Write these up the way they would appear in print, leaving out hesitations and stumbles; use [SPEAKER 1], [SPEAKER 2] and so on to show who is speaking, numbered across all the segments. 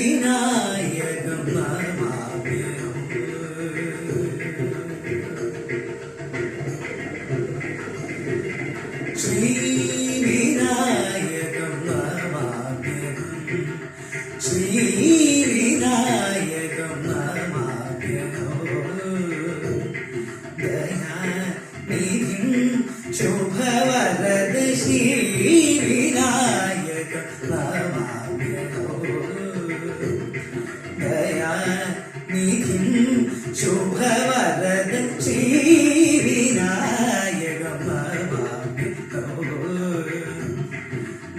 [SPEAKER 1] ശ്രീവിനായകം നമാമ്യഹം ശ്രീവിനായകം നമാമ്യഹം ശ്രീവിനായകം നമാമ്യഹം ദയാനിധിം ശുഭവരദ ശ്രീവിനായകം നമാമ്യഹം ദയാനിധിം ശുഭവരദ ശ്രീവിനായകം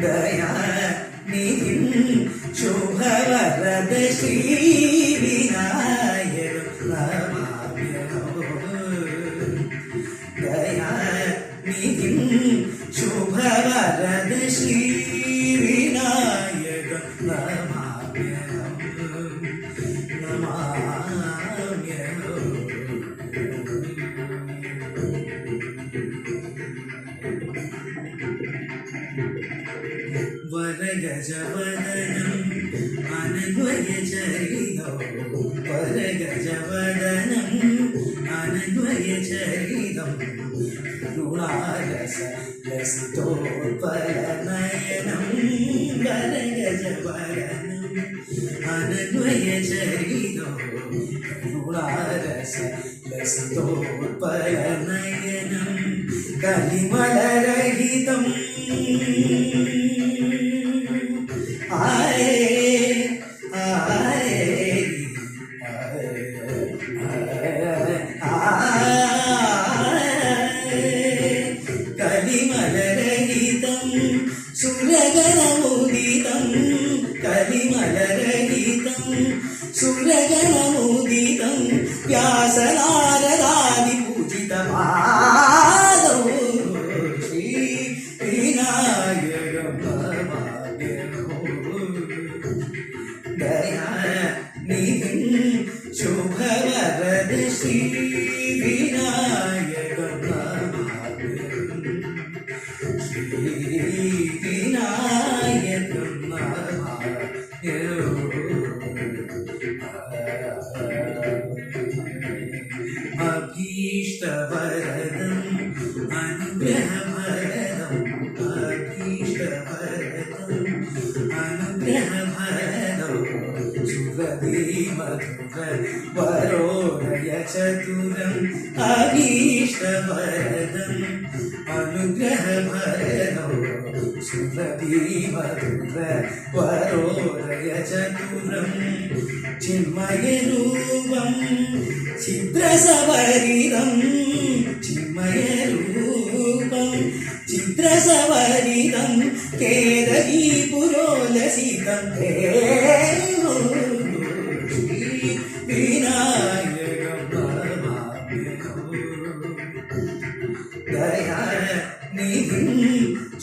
[SPEAKER 1] ദയാനിധിം ശുഭവരദ ശ്രീവിനായകം നമാമ്യഹം ദയാനിധിം ശുഭവരദ ശ്രീവിനായകം നമാമ്യഹം വരഗജവദനം അനന്വയചരിതോ വരഗജവദനം അനന്വയചരിതം കരുണാരസ ലസിതോത്പലനയനം വരഗജവദനം അനന്വയചരിതോ കരുണാരസ ലസിതോത്പലനയനം കലിമലരഹിതം കലിമലരഹിതം സുരഗണമുദിതം കലിമലരഹിതം സുരഗണമുദിതം വ്യാസനാരദാദി പൂജിതമാദോ ശ്രീ വിനായകം ദയാനിധിം ശുഭവരദ ശ്രീവിനായകം നമാമ്യഹം ശ്രീവിനായകം നമാമ്യഹം അഭീഷ്ടവരദം അനുഗ്രഹവരദം അഭീഷ്ടവരദം അനുഗ്രഹവരദം സുരധീമധുര വരോദയ ചതുരം അഭീഷ്ടവരദം അനുഗ്രഹവരദം സുരധീമധുര വരോദയ ചതുരം ചിന്മയരൂപം ചിത്രസവരിതം ചിന്മയരൂപം ചിത്രസവരിതം കേദരീപുരോലസിതം വിനായകം നമാമ്യഹം ദയാനിധിം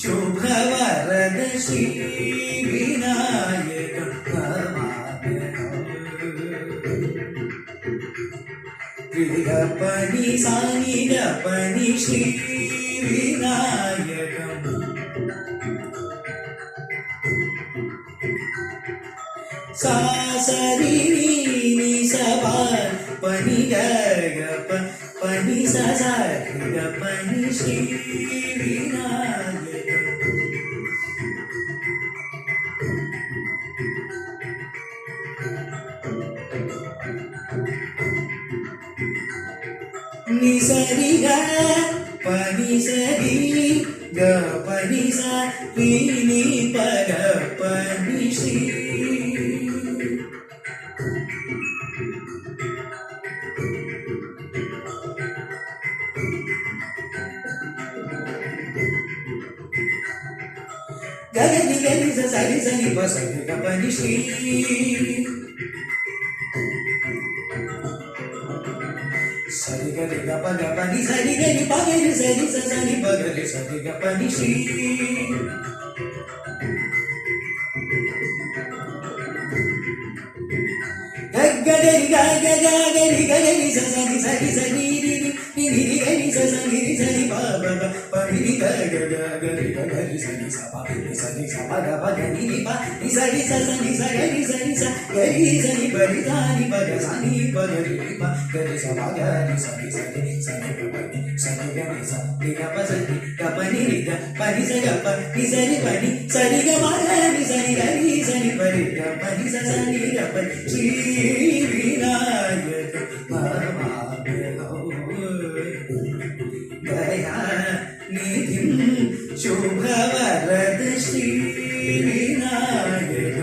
[SPEAKER 1] ശുഭവരദ ശ്രീവിനായകം നമാമ്യഹം പ്രിയപനി സാനിരപനി ശ്രീവിനായകം സാസരി സഭ പനി ഗഗപ പനി സസരിഗ പനി ശ്രീവിനായകം నిసరి గ పని సరి గ పని స రి ని ప గ పని శ్రీ గగని గని స సరి సరి ప సరి గ పని శ్రీ సరి గరి గ ప గ పని సరి గరి ప గరి సరి స సరి ప గరి సరి గ పని శ్రీ గగరి గ గ గ గరి గరి స సరి సరి సరి రి రి రి రి గరి స సరి రి సరి ప ప ప ప రి గ గ గ గరి గ గరి సరి స ప రి సరి స ప గ ప గ ని రి ప రి సరి స సరి స గరి సరి స గరి సరి ప రి ధ ని ప గ స ని ప గ రి రి ప గరి స ప గ రి సరి సరి స ని ప ని స ని గ ని స రి గ ప స ని గ ప ని రి గ ప ని స గ ప ని స రి ప ని స రి గ మ గ రి స ని గ రి స ని ప రి గ ప ని స స ని గ ప శ్రీ వినాయక పరమాత్మనో దయా నిధిం శుభవరద శ్రీ వినాయక